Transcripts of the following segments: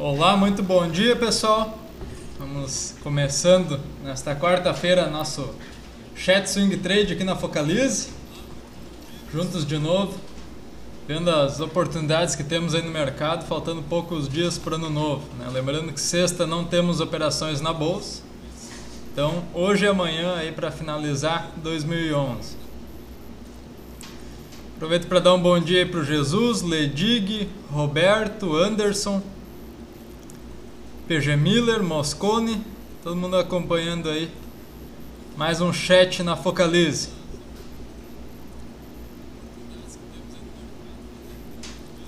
Olá, muito bom dia, pessoal. Vamos começando nesta quarta-feira nosso Chat Swing Trade aqui na Focalize. Juntos de novo, vendo as oportunidades que temos aí no mercado, faltando poucos dias para o ano novo, né? Lembrando que sexta não temos operações na bolsa. Então, hoje e amanhã aí para finalizar 2011. Aproveito para dar um bom dia aí para o Jesus, Ledig, Roberto, Anderson, PG Miller, Moscone, todo mundo acompanhando aí mais um chat na Focalize.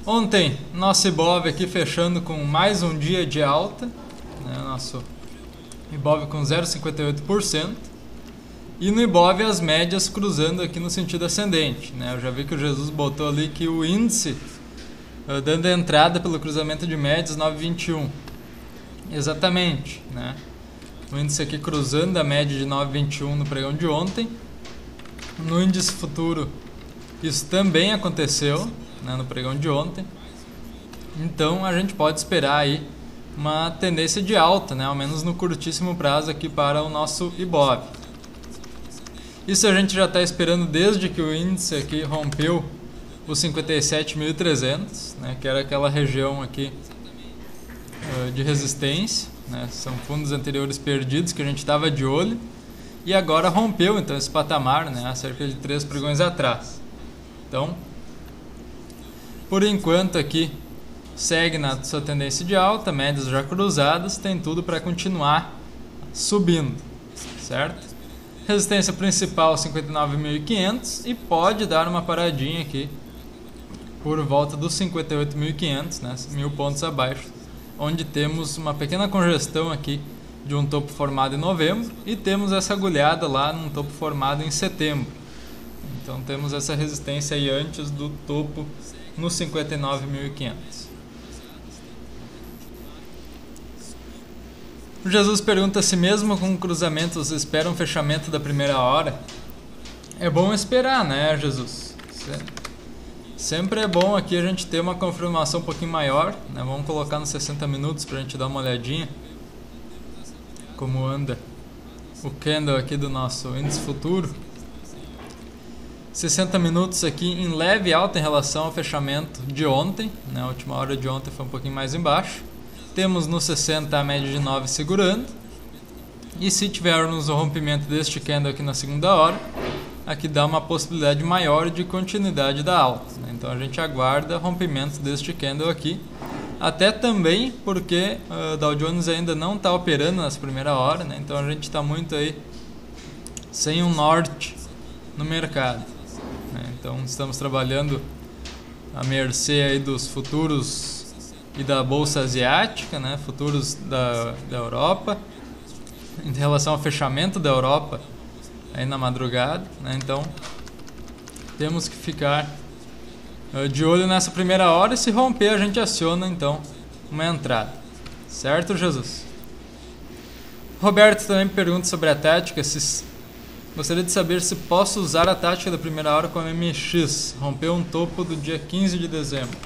Ontem, nosso Ibov aqui fechando com mais um dia de alta, né? Nosso Ibov com 0,58%. E no Ibov as médias cruzando aqui no sentido ascendente, né? Eu já vi que o Jesus botou ali que o índice dando entrada pelo cruzamento de médias 9,21. Exatamente, né? O índice aqui cruzando a média de 9,21 no pregão de ontem. No índice futuro isso também aconteceu, né, no pregão de ontem. Então a gente pode esperar aí uma tendência de alta, né, ao menos no curtíssimo prazo aqui para o nosso Ibov. Isso a gente já está esperando desde que o índice aqui rompeu os 57.300, né, que era aquela região aqui de resistência, né? São fundos anteriores perdidos que a gente estava de olho e agora rompeu então esse patamar, né, há cerca de 3 pregões atrás. Então, por enquanto aqui segue na sua tendência de alta, médias já cruzadas, tem tudo para continuar subindo, certo? Resistência principal 59.500 e pode dar uma paradinha aqui por volta dos 58.500, né, 1.000 pontos abaixo, onde temos uma pequena congestão aqui de um topo formado em novembro e temos essa agulhada lá num topo formado em setembro. Então temos essa resistência aí antes do topo nos 59.500. O Jesus pergunta se mesmo com cruzamentos espera um fechamento da primeira hora. É bom esperar, né, Jesus? Sempre é bom aqui a gente ter uma confirmação um pouquinho maior, né? Vamos colocar nos 60 minutos para a gente dar uma olhadinha como anda o candle aqui do nosso índice futuro. 60 minutos aqui em leve alta em relação ao fechamento de ontem, né? A última hora de ontem foi um pouquinho mais embaixo. Temos no 60 a média de 9 segurando. E se tivermos o rompimento deste candle aqui na segunda hora, aqui dá uma possibilidade maior de continuidade da alta, né? Então a gente aguarda rompimento deste candle aqui, até também porque o Dow Jones ainda não está operando nessa primeira hora, né? Então a gente está muito aí sem um norte no mercado, né? Então estamos trabalhando à mercê aí dos futuros e da bolsa asiática, né? Futuros da Europa, em relação ao fechamento da Europa aí na madrugada, né? Então temos que ficar de olho nessa primeira hora e se romper a gente aciona então uma entrada, certo, Jesus? Roberto também me pergunta sobre a tática, gostaria de saber se posso usar a tática da primeira hora com a MX, rompeu um topo do dia 15 de dezembro.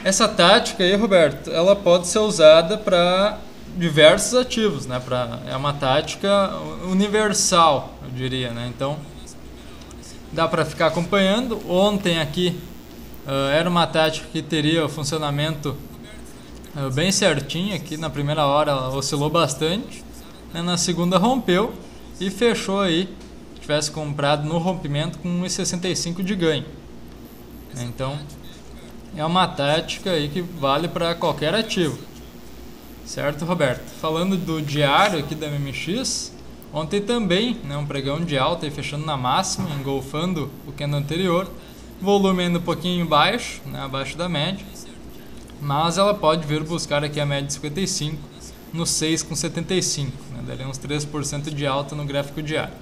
Essa tática aí, Roberto, ela pode ser usada para diversos ativos, né? É uma tática universal, eu diria, né? Então dá para ficar acompanhando. Ontem aqui era uma tática que teria o funcionamento bem certinho. Aqui na primeira hora ela oscilou bastante, né? Na segunda rompeu e fechou aí, se tivesse comprado no rompimento com 1,65 de ganho, né? Então é uma tática aí que vale para qualquer ativo. Certo, Roberto? Falando do diário aqui da MMX, ontem também, né, um pregão de alta e fechando na máxima, engolfando o candle anterior, volume ainda um pouquinho baixo, né, abaixo da média, mas ela pode vir buscar aqui a média de 55 no 6,75, né, daria uns 3% de alta no gráfico diário.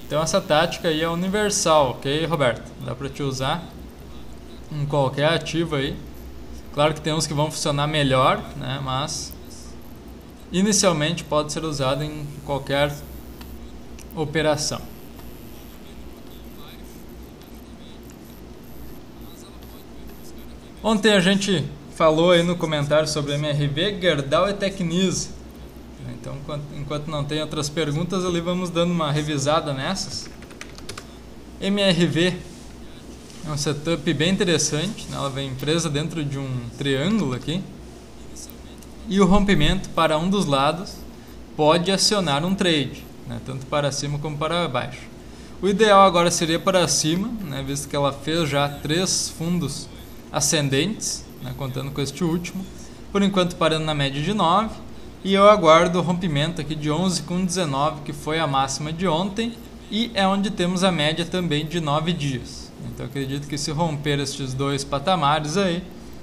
Então essa tática aí é universal, ok, Roberto? Dá para te usar em qualquer ativo aí. Claro que tem uns que vão funcionar melhor, né? Mas inicialmente pode ser usado em qualquer operação. Ontem a gente falou aí no comentário sobre MRV, Gerdau e Tecnisa. Então, enquanto não tem outras perguntas, ali vamos dando uma revisada nessas. MRV é um setup bem interessante, né? Ela vem presa dentro de um triângulo aqui. E o rompimento para um dos lados pode acionar um trade, né? Tanto para cima como para baixo. O ideal agora seria para cima, né? Visto que ela fez já 3 fundos ascendentes, né? Contando com este último. Por enquanto parando na média de 9. E eu aguardo o rompimento aqui de 11,19, que foi a máxima de ontem. E é onde temos a média também de 9 dias. Então acredito que se romper estes 2 patamares aí,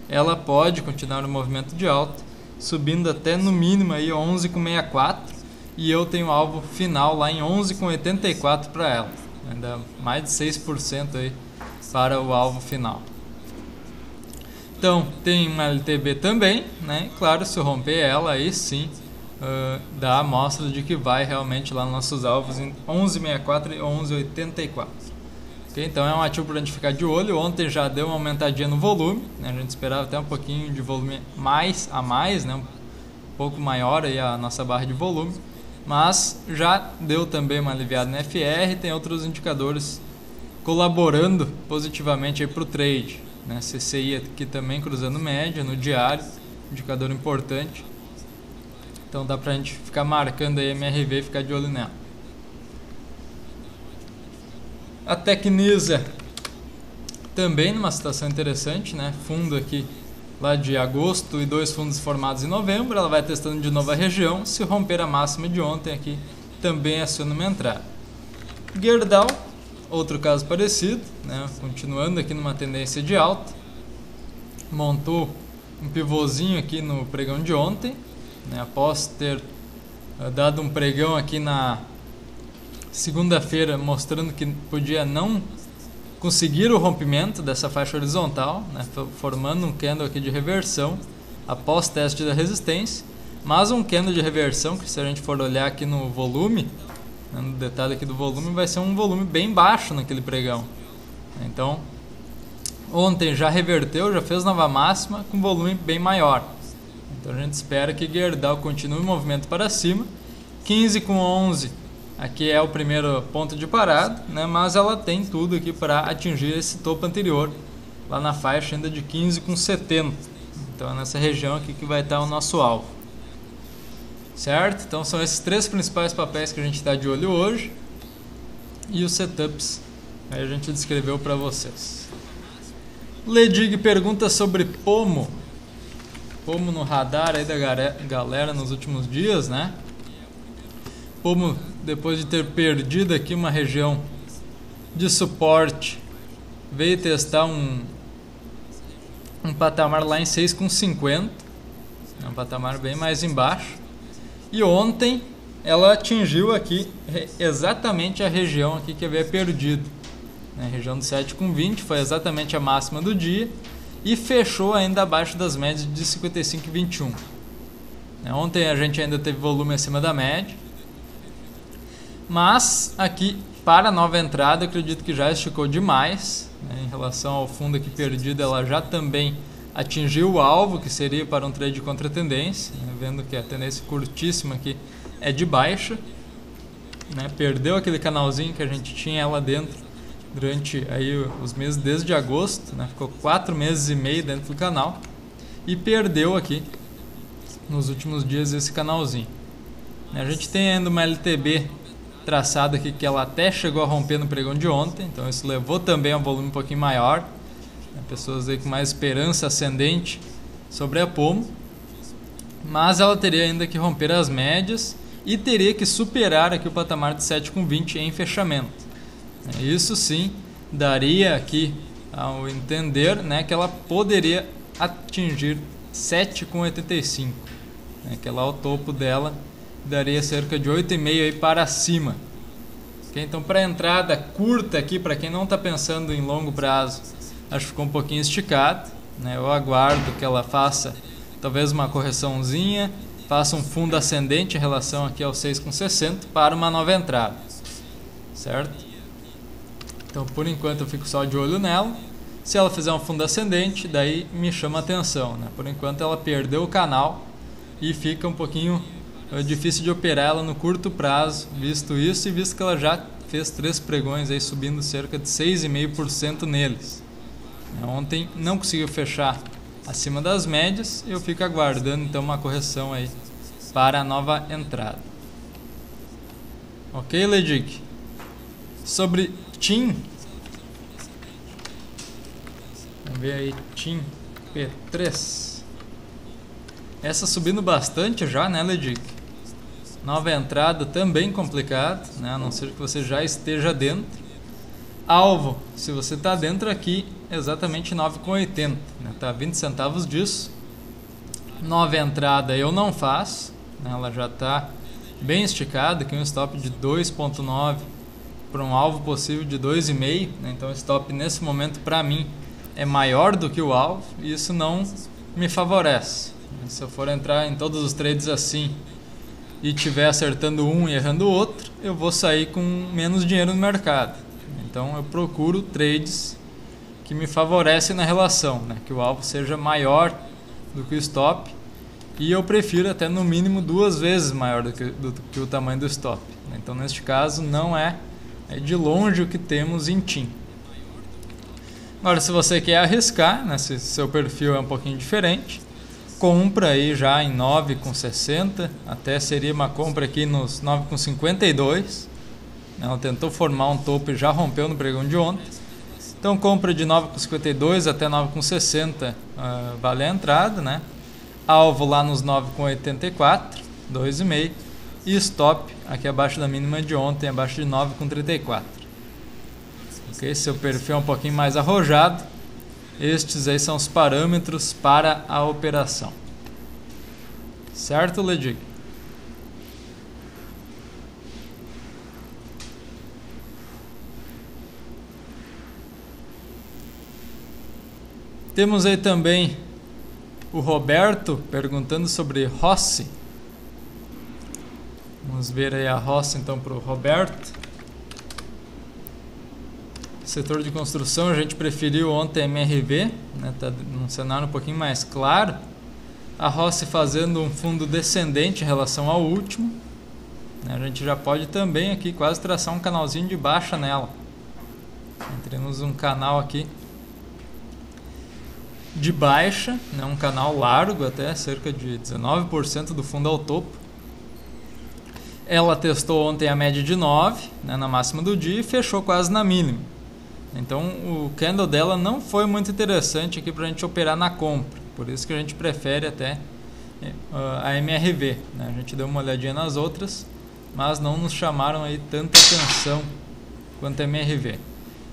ela pode continuar o movimento de alta, subindo até no mínimo aí 11,64, e eu tenho alvo final lá em 11,84 para ela. Ainda mais de 6% aí para o alvo final. Então tem uma LTB também, né? Claro, se eu romper ela aí sim, dá a amostra de que vai realmente lá nos nossos alvos em 11,64 e 11,84. Okay? Então é um ativo para a gente ficar de olho. Ontem já deu uma aumentadinha no volume, né? A gente esperava até um pouquinho de volume a mais, né? Um pouco maior aí a nossa barra de volume, mas já deu também uma aliviada na FR. Tem outros indicadores colaborando positivamente para o trade, né? CCI aqui também cruzando média no diário, indicador importante. Então dá pra gente ficar marcando aí a MRV e ficar de olho nela. A Tecnisa também numa situação interessante, né? Fundo aqui lá de agosto e 2 fundos formados em novembro. Ela vai testando de novo a região. Se romper a máxima de ontem aqui, também aciona uma entrada. Gerdau, outro caso parecido, né? Continuando aqui numa tendência de alta. Montou um pivôzinho aqui no pregão de ontem, né? Após ter dado um pregão aqui na segunda-feira mostrando que podia não conseguir o rompimento dessa faixa horizontal, né? Formando um candle aqui de reversão após teste da resistência, mas um candle de reversão que, se a gente for olhar aqui no volume, né, no detalhe aqui do volume, vai ser um volume bem baixo naquele pregão. Então ontem já reverteu, já fez nova máxima com volume bem maior. Então a gente espera que Gerdau continue o movimento para cima. 15,11 aqui é o primeiro ponto de parada, né? Mas ela tem tudo aqui para atingir esse topo anterior, lá na faixa ainda de 15,70. Então é nessa região aqui que vai estar o nosso alvo. Certo? Então são esses 3 principais papéis que a gente está de olho hoje. E os setups aí a gente descreveu para vocês. Ledig pergunta sobre Pomo. Pomo no radar aí da galera nos últimos dias, né? Pomo, depois de ter perdido aqui uma região de suporte, veio testar um patamar lá em 6,50, um patamar bem mais embaixo. E ontem ela atingiu aqui exatamente a região aqui que havia perdido, né? A região do 7,20 foi exatamente a máxima do dia. E fechou ainda abaixo das médias de 55,21. Ontem a gente ainda teve volume acima da média. Mas aqui, para a nova entrada, eu acredito que já esticou demais, né? Em relação ao fundo aqui perdido, ela já também atingiu o alvo, que seria para um trade contra tendência, né? Vendo que a tendência curtíssima aqui é de baixa, né? Perdeu aquele canalzinho que a gente tinha lá dentro durante aí os meses desde agosto, né? Ficou 4 meses e meio dentro do canal e perdeu aqui nos últimos dias esse canalzinho. A gente tem ainda uma LTB traçada aqui que ela até chegou a romper no pregão de ontem, então isso levou também a um volume um pouquinho maior, né? Pessoas aí com mais esperança ascendente sobre a Pomo, mas ela teria ainda que romper as médias e teria que superar aqui o patamar de 7,20 em fechamento. Isso sim daria aqui ao entender, né, que ela poderia atingir 7,85, né, que lá o topo dela daria cerca de 8,5 aí para cima. Okay? Então para entrada curta aqui, para quem não está pensando em longo prazo, acho que ficou um pouquinho esticado, né? Eu aguardo que ela faça talvez uma correçãozinha, faça um fundo ascendente em relação aqui ao 6,60 para uma nova entrada, certo? Então por enquanto eu fico só de olho nela. Se ela fizer um fundo ascendente, daí me chama atenção, né? Por enquanto ela perdeu o canal e fica um pouquinho difícil de operar ela no curto prazo, visto isso e visto que ela já fez 3 pregões aí subindo cerca de 6,5% neles. Ontem não conseguiu fechar acima das médias, eu fico aguardando então uma correção aí para a nova entrada. Ok, Ledig? Sobre TIM, vamos ver aí, TIM P3. Essa subindo bastante já, né, Ledig? Nova entrada também complicado, né? A não ser que você já esteja dentro. Alvo, se você está dentro aqui, exatamente 9,80, né? Tá 20 centavos disso. Nova entrada eu não faço, né? Ela já está bem esticada, aqui um stop de 2,9 para um alvo possível de 2,5, né? Então o stop nesse momento para mim é maior do que o alvo e isso não me favorece. Se eu for entrar em todos os trades assim e estiver acertando um e errando o outro, eu vou sair com menos dinheiro no mercado. Então eu procuro trades que me favorecem na relação, né? Que o alvo seja maior do que o stop e eu prefiro até no mínimo 2 vezes maior do que o tamanho do stop. Então neste caso não é de longe o que temos em TIM. Agora se você quer arriscar, né? Se seu perfil é um pouquinho diferente, compra aí já em 9,60, até seria uma compra aqui nos 9,52. Ela tentou formar um topo e já rompeu no pregão de ontem. Então compra de 9,52 até 9,60 vale a entrada, né? Alvo lá nos 9,84, 2,5 e stop aqui abaixo da mínima de ontem, abaixo de 9,34. Ok, seu perfil é um pouquinho mais arrojado. Estes aí são os parâmetros para a operação. Certo, Ledig? Temos aí também o Roberto perguntando sobre Rossi. Vamos ver aí a Rossi então para o Roberto. Setor de construção, a gente preferiu ontem MRV, né? Tá num cenário um pouquinho mais claro. A Rossi fazendo um fundo descendente em relação ao último, né? A gente já pode também aqui quase traçar um canalzinho de baixa nela. Temos um canal aqui de baixa, né? Um canal largo até, cerca de 19% do fundo ao topo. Ela testou ontem a média de 9, né? Na máxima do dia e fechou quase na mínima. Então o candle dela não foi muito interessante aqui para a gente operar na compra, por isso que a gente prefere até a MRV, né? A gente deu uma olhadinha nas outras, mas não nos chamaram aí tanta atenção quanto a MRV.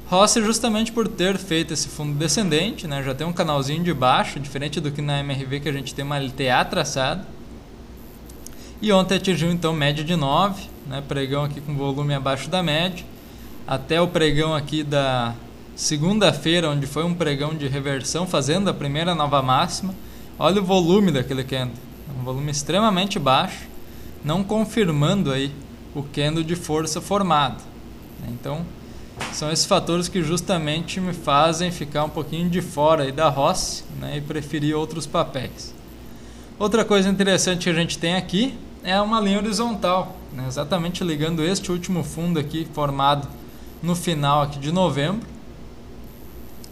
Rossi justamente por ter feito esse fundo descendente, né? Já tem um canalzinho de baixo, diferente do que na MRV que a gente tem uma LTA traçada. E ontem atingiu então média de 9, né? Pregão aqui com volume abaixo da média. Até o pregão aqui da segunda-feira, onde foi um pregão de reversão, fazendo a primeira nova máxima. Olha o volume daquele candle, um volume extremamente baixo, não confirmando aí o candle de força formado. Então, são esses fatores que justamente me fazem ficar um pouquinho de fora aí da Rossi, né, e preferir outros papéis. Outra coisa interessante que a gente tem aqui é uma linha horizontal, né, exatamente ligando este último fundo aqui formado no final aqui de novembro,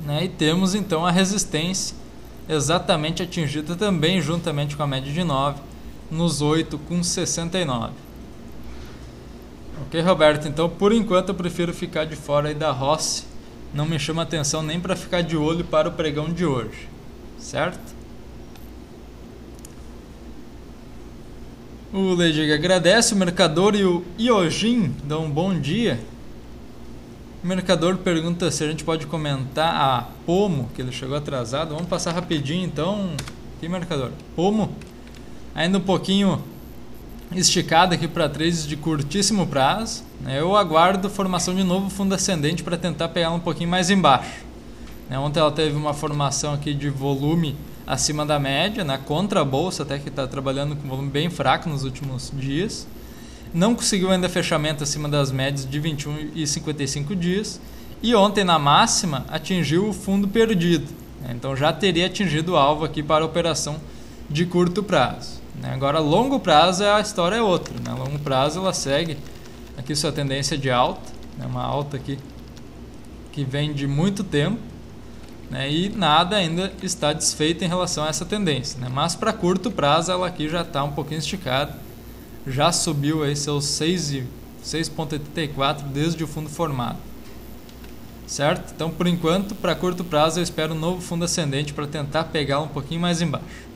né, e temos então a resistência exatamente atingida também juntamente com a média de 9 nos 8,69. Ok, Roberto? Então por enquanto eu prefiro ficar de fora aí da Rossi, não me chama atenção nem para ficar de olho para o pregão de hoje, certo? O Ledig agradece, o Mercador e o Iojin dão um bom dia. O Mercador pergunta se a gente pode comentar a Pomo, que ele chegou atrasado. Vamos passar rapidinho então. Aqui, Mercador. Pomo, ainda um pouquinho esticada aqui para trades de curtíssimo prazo. Eu aguardo formação de novo fundo ascendente para tentar pegar um pouquinho mais embaixo. Ontem ela teve uma formação aqui de volume acima da média, contra a bolsa, até que está trabalhando com volume bem fraco nos últimos dias. Não conseguiu ainda fechamento acima das médias de 21 e 55 dias E ontem na máxima atingiu o fundo perdido, né? Então já teria atingido o alvo aqui para a operação de curto prazo, né? Agora longo prazo a história é outra, né? Longo prazo ela segue aqui sua tendência de alta, né? Uma alta aqui que vem de muito tempo, né? E nada ainda está desfeito em relação a essa tendência, né? Mas para curto prazo ela aqui já está um pouquinho esticada, já subiu aí seus 6,84 desde o fundo formado, certo? Então por enquanto para curto prazo eu espero um novo fundo ascendente para tentar pegar um pouquinho mais embaixo.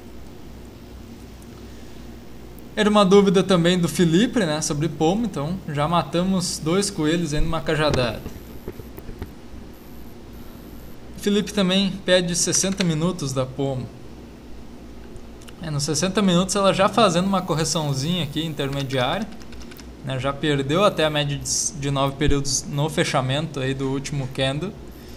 Era uma dúvida também do Felipe, né, sobre Pomo, então já matamos 2 coelhos aí numa cajadada. O Felipe também pede 60 minutos da Pomo. Nos 60 minutos ela já fazendo uma correçãozinha aqui intermediária, né, já perdeu até a média de 9 períodos no fechamento aí do último candle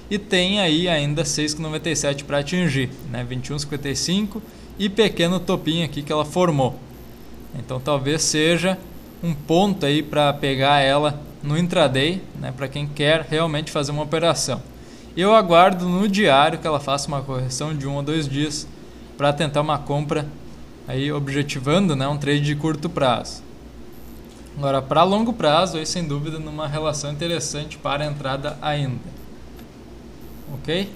e tem aí ainda 6,97 para atingir, né, 21,55 e pequeno topinho aqui que ela formou. Então talvez seja um ponto aí para pegar ela no intraday, né, para quem quer realmente fazer uma operação. Eu aguardo no diário que ela faça uma correção de 1 ou 2 dias para tentar uma compra aí objetivando, né, um trade de curto prazo. Agora para longo prazo aí sem dúvida numa relação interessante para a entrada ainda. OK?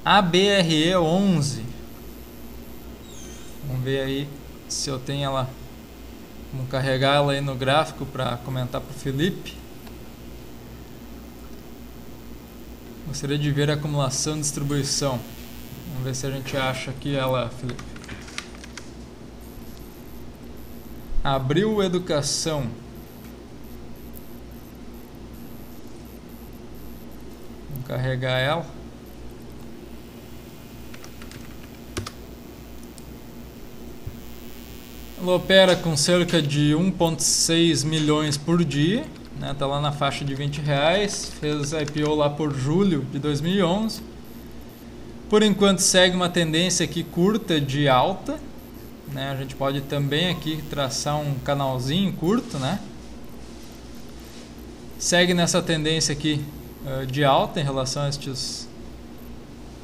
ABRE11. Vamos ver aí se eu tenho ela. Vamos carregar ela aí no gráfico para comentar para o Felipe. Gostaria de ver a acumulação e distribuição. Vamos ver se a gente acha aqui ela, Felipe. Abril Educação. Vamos carregar ela. Ela opera com cerca de 1,6 milhões por dia, né? Tá lá na faixa de R$20, fez IPO lá por julho de 2011. Por enquanto segue uma tendência aqui curta de alta, né? A gente pode também aqui traçar um canalzinho curto, né? Segue nessa tendência aqui de alta em relação a estes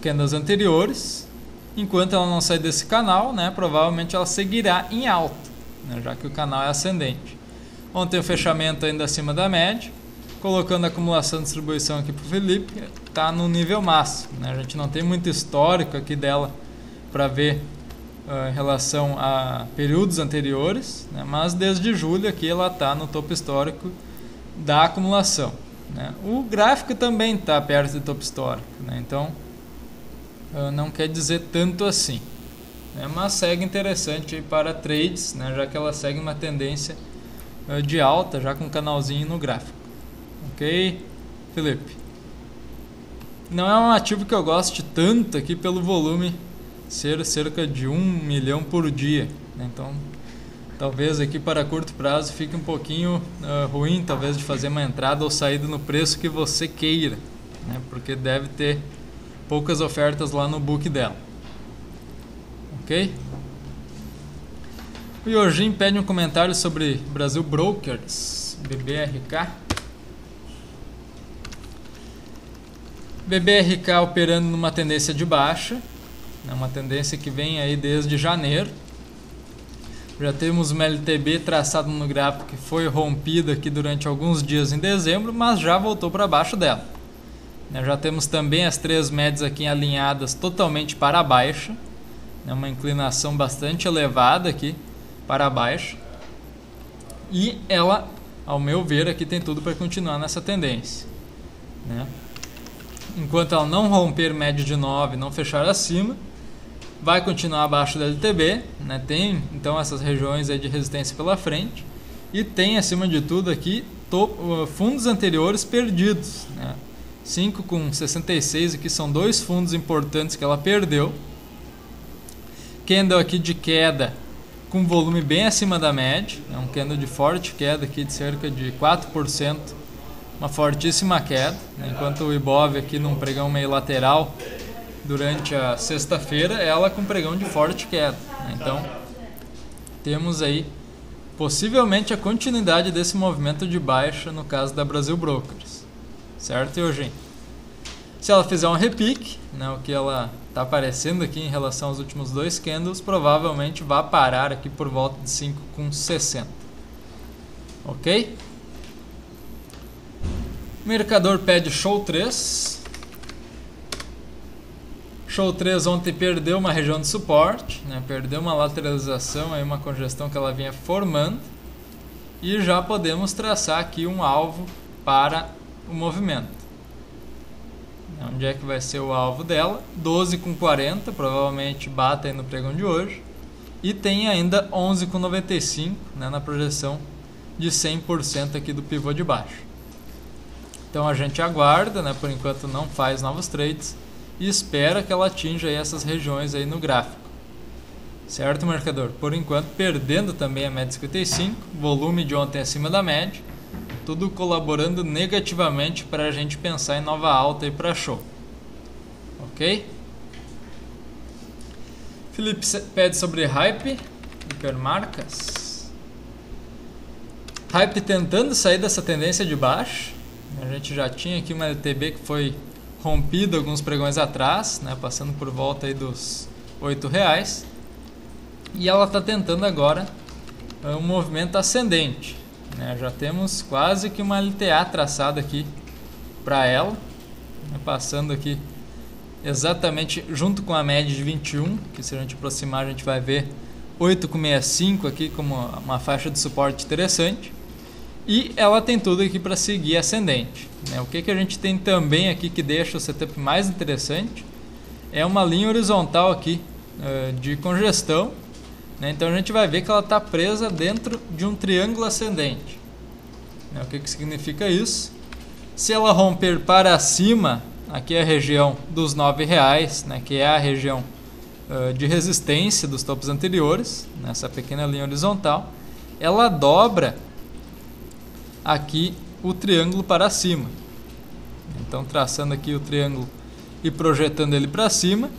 candles anteriores. Enquanto ela não sair desse canal, né, provavelmente ela seguirá em alta, né, já que o canal é ascendente. Ontem o fechamento ainda acima da média, colocando a acumulação e distribuição aqui para o Felipe, está no nível máximo, né? A gente não tem muito histórico aqui dela para ver em relação a períodos anteriores, né, mas desde julho aqui ela está no topo histórico da acumulação, né? O gráfico também está perto do topo histórico, né? Então não quer dizer tanto assim, né? Mas segue interessante para trades, né? Já que ela segue uma tendência de alta, já com um canalzinho no gráfico. Ok, Felipe? Não é um ativo que eu goste tanto aqui pelo volume ser cerca de 1 milhão por dia, né? Então talvez aqui para curto prazo fique um pouquinho ruim, talvez de fazer uma entrada ou saída no preço que você queira, né? Porque deve ter poucas ofertas lá no book dela. Ok? O Yojin pede um comentário sobre Brasil Brokers, BBRK. BBRK operando numa tendência de baixa, né? Uma tendência que vem aí desde janeiro. Já temos uma LTB traçado no gráfico que foi rompida aqui durante alguns dias em dezembro, mas já voltou para baixo dela. Já temos também as 3 médias aqui alinhadas totalmente para baixo, uma inclinação bastante elevada aqui para baixo, e ela, ao meu ver, aqui tem tudo para continuar nessa tendência, né? Enquanto ela não romper média de 9, não fechar acima, vai continuar abaixo da LTB, né? Tem então essas regiões aí de resistência pela frente, e tem acima de tudo aqui fundos anteriores perdidos, né? 5,66 aqui são 2 fundos importantes que ela perdeu. Candle aqui de queda com volume bem acima da média, é um candle de forte queda aqui de cerca de 4%, uma fortíssima queda, né? Enquanto o Ibov aqui num pregão meio lateral durante a sexta-feira, ela com pregão de forte queda, né? Então temos aí possivelmente a continuidade desse movimento de baixa no caso da Brasil Brokers, certo, Eugênio? Se ela fizer um repique, né, o que ela está aparecendo aqui em relação aos últimos dois candles, provavelmente vai parar aqui por volta de 5,60. Ok? O mercador pede Show 3. Show 3 ontem perdeu uma região de suporte, né, perdeu uma lateralização, aí uma congestão que ela vinha formando. E já podemos traçar aqui um alvo para o movimento. Onde é que vai ser o alvo dela? 12,40, provavelmente bata aí no pregão de hoje. E tem ainda 11,95, né, na projeção de 100% aqui do pivô de baixo. Então a gente aguarda, né, por enquanto não faz novos trades e espera que ela atinja aí essas regiões aí no gráfico. Certo, marcador? Por enquanto perdendo também a média 55, volume de ontem acima da média. Tudo colaborando negativamente para a gente pensar em nova alta aí para show. Ok? Felipe pede sobre hype, hipermarcas. Hype tentando sair dessa tendência de baixo. A gente já tinha aqui uma LTB que foi rompida alguns pregões atrás, né, passando por volta aí dos R$8. E ela está tentando agora um movimento ascendente. Já temos quase que uma LTA traçada aqui para ela, né, passando aqui exatamente junto com a média de 21, que se a gente aproximar a gente vai ver 8,65 aqui como uma faixa de suporte interessante. E ela tem tudo aqui para seguir ascendente, né? O que a gente tem também aqui que deixa o setup mais interessante é uma linha horizontal aqui de congestão. Então a gente vai ver que ela está presa dentro de um triângulo ascendente. O que significa isso? Se ela romper para cima, aqui é a região dos R$9, né, que é a região de resistência dos topos anteriores, nessa pequena linha horizontal, ela dobra aqui o triângulo para cima. Então traçando aqui o triângulo e projetando ele para cima,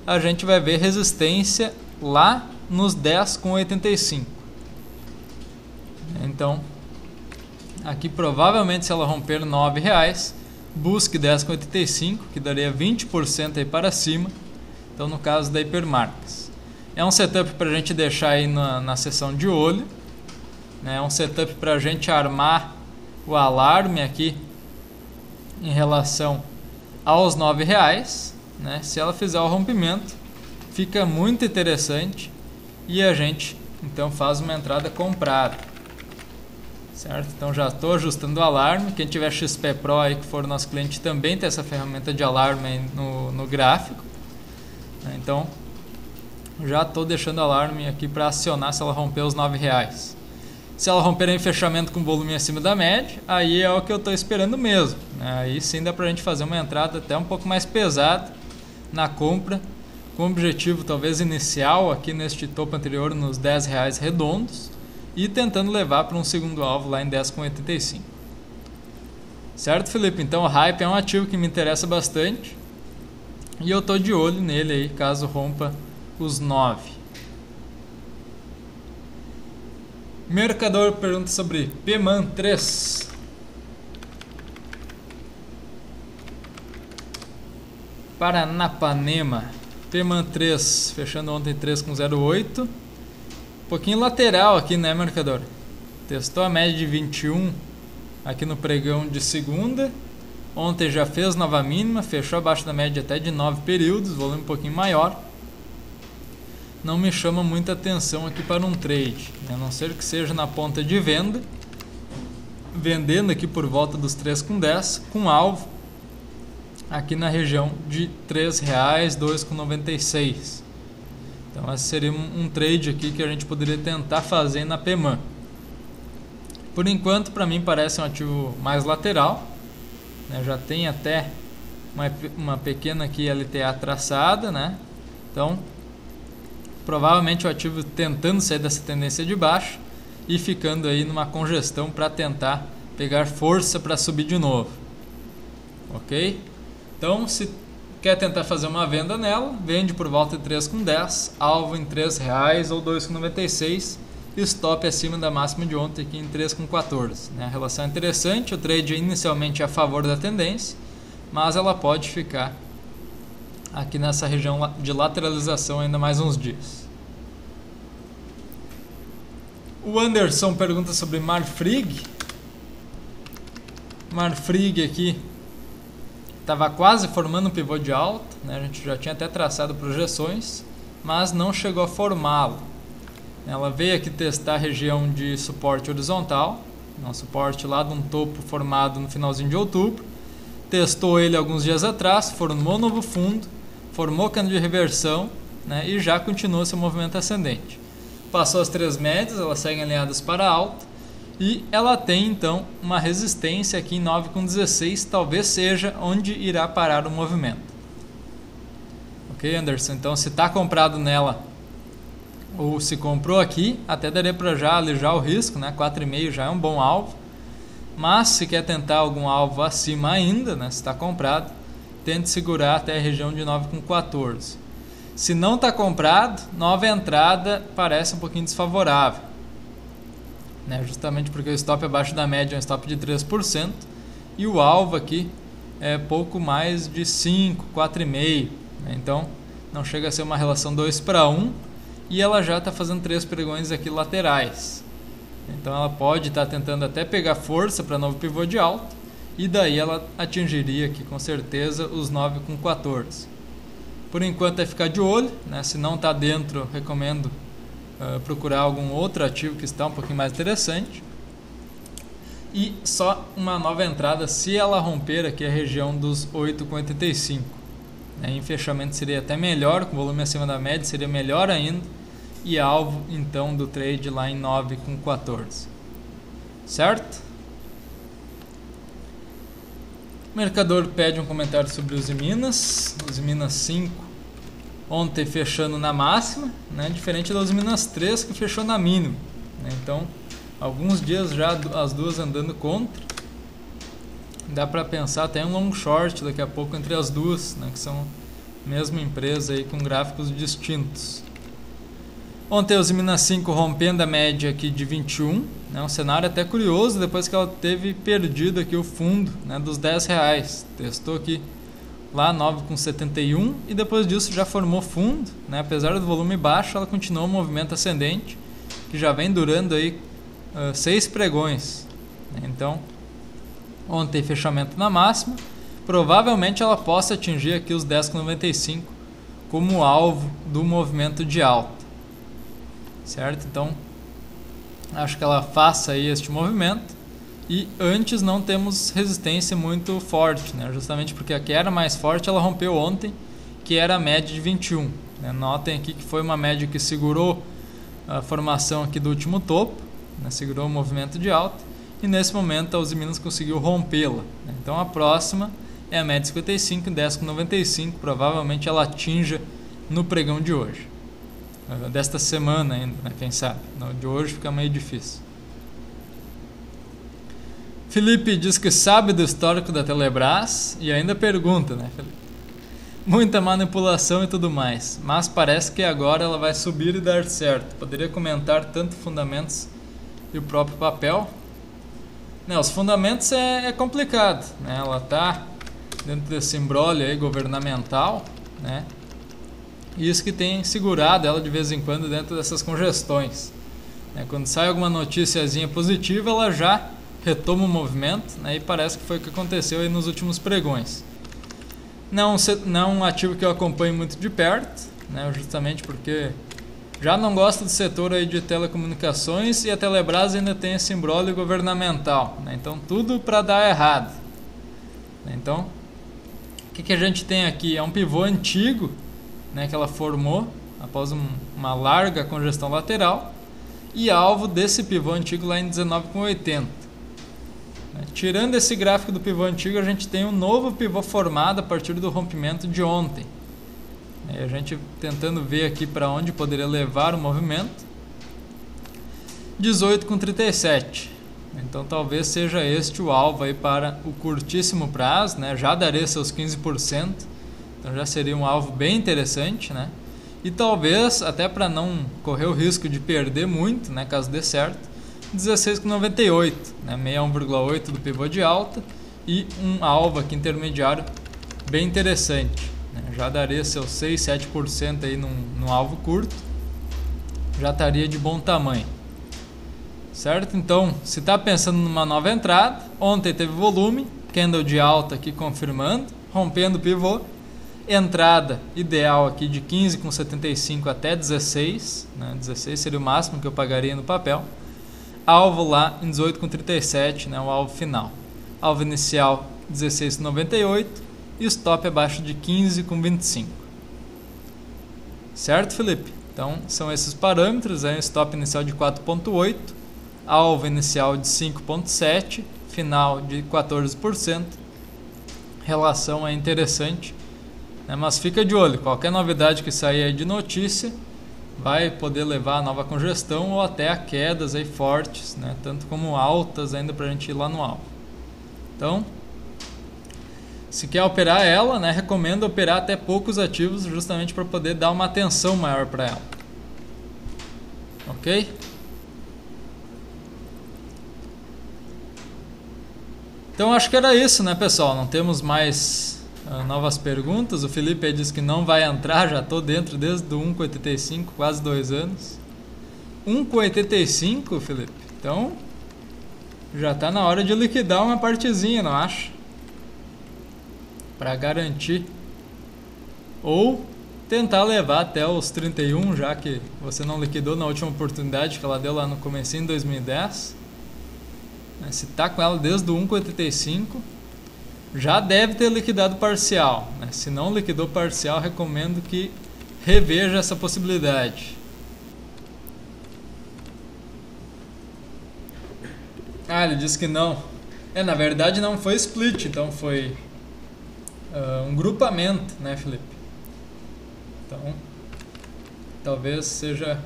a gente vai ver resistência lá nos 10,85. Então, aqui provavelmente se ela romper R$9, busque 10,85, que daria 20% aí para cima. Então, no caso da hipermarcas. É um setup para a gente deixar aí na seção de olho. É um setup para a gente armar o alarme aqui em relação aos R$9. Né? Se ela fizer o rompimento, fica muito interessante e a gente então faz uma entrada comprada, certo? Então já estou ajustando o alarme. Quem tiver XP Pro aí que for nosso cliente também tem essa ferramenta de alarme aí no gráfico, né? Então já estou deixando o alarme aqui para acionar se ela romper os R$9. Se ela romper em fechamento com volume acima da média, aí é o que eu estou esperando mesmo, né? Aí sim dá para a gente fazer uma entrada até um pouco mais pesada na compra, com objetivo talvez inicial aqui neste topo anterior nos R$10 redondos e tentando levar para um segundo alvo lá em 10,85. Certo, Felipe? Então o hype é um ativo que me interessa bastante e eu estou de olho nele aí caso rompa os 9. Mercador pergunta sobre PMAN 3. Paranapanema. PMAN 3 fechando ontem 3,08. Um pouquinho lateral aqui, né, mercador? Testou a média de 21 aqui no pregão de segunda. Ontem já fez nova mínima, fechou abaixo da média até de 9 períodos, volume um pouquinho maior. Não me chama muita atenção aqui para um trade, a não ser que seja na ponta de venda, vendendo aqui por volta dos 3,10, com alvo aqui na região de R$3, 2,96. Então esse seria um trade aqui que a gente poderia tentar fazer na PMAN. Por enquanto, para mim parece um ativo mais lateral, né? Já tem até uma pequena aqui LTA traçada, né? Então provavelmente o ativo tentando sair dessa tendência de baixo e ficando aí numa congestão para tentar pegar força para subir de novo. Ok? Então, se quer tentar fazer uma venda nela, vende por volta de 3,10, alvo em R$3 ou 2,96 stop acima da máxima de ontem aqui em 3,14. A relação é interessante, o trade inicialmente é a favor da tendência, mas ela pode ficar aqui nessa região de lateralização ainda mais uns dias. O Anderson pergunta sobre Marfrig. Marfrig aqui estava quase formando um pivô de alta, a gente já tinha até traçado projeções, mas não chegou a formá-lo. Ela veio aqui testar a região de suporte horizontal, um suporte lá de um topo formado no finalzinho de outubro, testou ele alguns dias atrás, formou novo fundo, formou cano de reversão, e já continuou seu movimento ascendente. Passou as 3 médias, elas seguem alinhadas para alta, e ela tem então uma resistência aqui em 9,16, talvez seja onde irá parar o movimento. Ok, Anderson? Então se está comprado nela, ou se comprou aqui, até daria para já alijar o risco, 4,5 já é um bom alvo. Mas se quer tentar algum alvo acima ainda, se está comprado, tente segurar até a região de 9,14. Se não está comprado, nova entrada parece um pouquinho desfavorável, justamente porque o stop abaixo da média é um stop de 3%, e o alvo aqui é pouco mais de 5, 4,5. Então não chega a ser uma relação 2:1, e ela já está fazendo 3 pregões aqui laterais. Então ela pode estar tentando até pegar força para novo pivô de alta, e daí ela atingiria aqui com certeza os 9,14. Por enquanto é ficar de olho, se não está dentro, recomendo procurar algum outro ativo que está um pouquinho mais interessante. E só uma nova entrada se ela romper aqui a região dos 8,85. Em fechamento seria até melhor, com volume acima da média seria melhor ainda, e alvo então do trade lá em 9,14. Certo? O mercador pede um comentário sobre os Minas. Os Minas 5 ontem fechando na máxima, diferente das Minas 3 que fechou na mínima. Então, alguns dias já as duas andando contra. Dá para pensar até um long short daqui a pouco entre as duas, que são a mesma empresa aí com gráficos distintos. Ontem os Minas 5 rompendo a média aqui de 21, um cenário até curioso depois que ela teve perdido aqui o fundo dos R$10. Testou aqui lá 9,71 e depois disso já formou fundo, apesar do volume baixo, ela continuou um movimento ascendente que já vem durando aí 6 pregões. Então, ontem fechamento na máxima, provavelmente ela possa atingir aqui os 10,95 como alvo do movimento de alta. Certo? Então, acho que ela faça aí este movimento. E antes não temos resistência muito forte, justamente porque a que era mais forte ela rompeu ontem, que era a média de 21. Notem aqui que foi uma média que segurou a formação aqui do último topo, segurou o movimento de alta, e nesse momento a Uzi Minas conseguiu rompê-la. Então a próxima é a média 55 e 10,95, provavelmente ela atinja no pregão de hoje. Desta semana ainda, quem sabe. No de hoje fica meio difícil. Felipe diz que sabe do histórico da Telebrás e ainda pergunta, Felipe? Muita manipulação e tudo mais, mas parece que agora ela vai subir e dar certo. Poderia comentar tanto fundamentos e o próprio papel? Os fundamentos é complicado, Ela está dentro desse imbróglio aí governamental, Isso que tem segurado ela de vez em quando dentro dessas congestões. Quando sai alguma noticiazinha positiva, ela já retoma o movimento, e parece que foi o que aconteceu aí nos últimos pregões. Não é um ativo que eu acompanho muito de perto, justamente porque já não gosto do setor aí de telecomunicações e a Telebrás ainda tem esse imbróglio governamental, então tudo para dar errado. Então, o que a gente tem aqui? É um pivô antigo, que ela formou após uma larga congestão lateral e alvo desse pivô antigo lá em 19,80. Tirando esse gráfico do pivô antigo, a gente tem um novo pivô formado a partir do rompimento de ontem. A gente tentando ver aqui para onde poderia levar o movimento. 18,37. Então talvez seja este o alvo aí para o curtíssimo prazo, Já daria seus 15%. Então já seria um alvo bem interessante, e talvez, até para não correr o risco de perder muito, né, caso dê certo, 16,98, né, 61,8 do pivô de alta e um alvo aqui intermediário bem interessante, né, já daria seus 6, 7% aí num alvo curto, já estaria de bom tamanho. Certo? Então, se está pensando numa nova entrada, ontem teve volume, candle de alta aqui confirmando, rompendo o pivô, entrada ideal aqui de 15,75 até 16, né? 16 seria o máximo que eu pagaria no papel, alvo lá em 18,37, né? O alvo final, alvo inicial 16,98 e stop abaixo de 15,25. Certo, Felipe? Então, são esses parâmetros, aí um stop inicial de 4,8, alvo inicial de 5,7, final de 14%, relação é interessante, né? Mas fica de olho, qualquer novidade que sair aí de notícia vai poder levar a nova congestão ou até a quedas aí fortes, né? Tanto como altas ainda para a gente ir lá no alvo. Então, se quer operar ela, né, recomendo operar até poucos ativos justamente para poder dar uma atenção maior para ela. Ok? Então acho que era isso, né, pessoal? Não temos mais novas perguntas. O Felipe aí disse que não vai entrar, já estou dentro desde o 1,85, quase 2 anos. 1,85, Felipe? Então já está na hora de liquidar uma partezinha, não acha? Para garantir. Ou tentar levar até os 31, já que você não liquidou na última oportunidade que ela deu lá no comecinho de 2010. Se está com ela desde o 1,85, já deve ter liquidado parcial, né? Se não liquidou parcial, recomendo que reveja essa possibilidade. Ah, ele disse que não. Na verdade não foi split, então foi um grupamento, né, Felipe? Então, talvez seja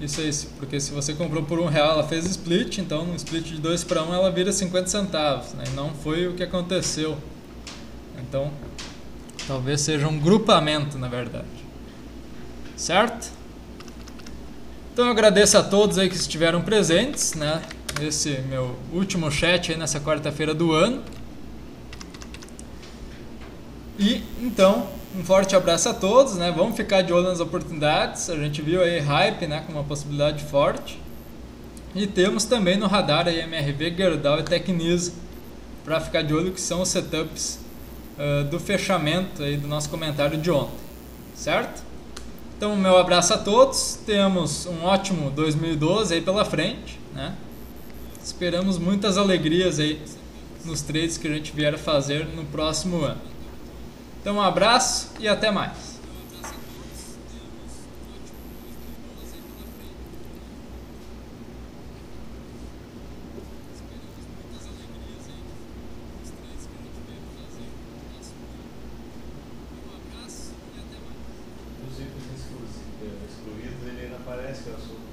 isso aí, porque se você comprou por R$1, ela fez split, então no split de 2 para 1 ela vira 50 centavos, né? E não foi o que aconteceu. Então, talvez seja um grupamento, na verdade. Certo? Então eu agradeço a todos aí que estiveram presentes, né? Esse meu último chat aí nessa quarta-feira do ano. E então, um forte abraço a todos, né? Vamos ficar de olho nas oportunidades. A gente viu aí hype, né, com uma possibilidade forte. E temos também no radar aí MRV, Gerdau e Tecnisa para ficar de olho, que são os setups do fechamento aí do nosso comentário de ontem. Certo? Então, meu abraço a todos. Temos um ótimo 2012 aí pela frente, né? Esperamos muitas alegrias aí nos trades que a gente vier a fazer no próximo ano. Então um abraço e até mais. Os itens excluídos, ele ainda aparece que é o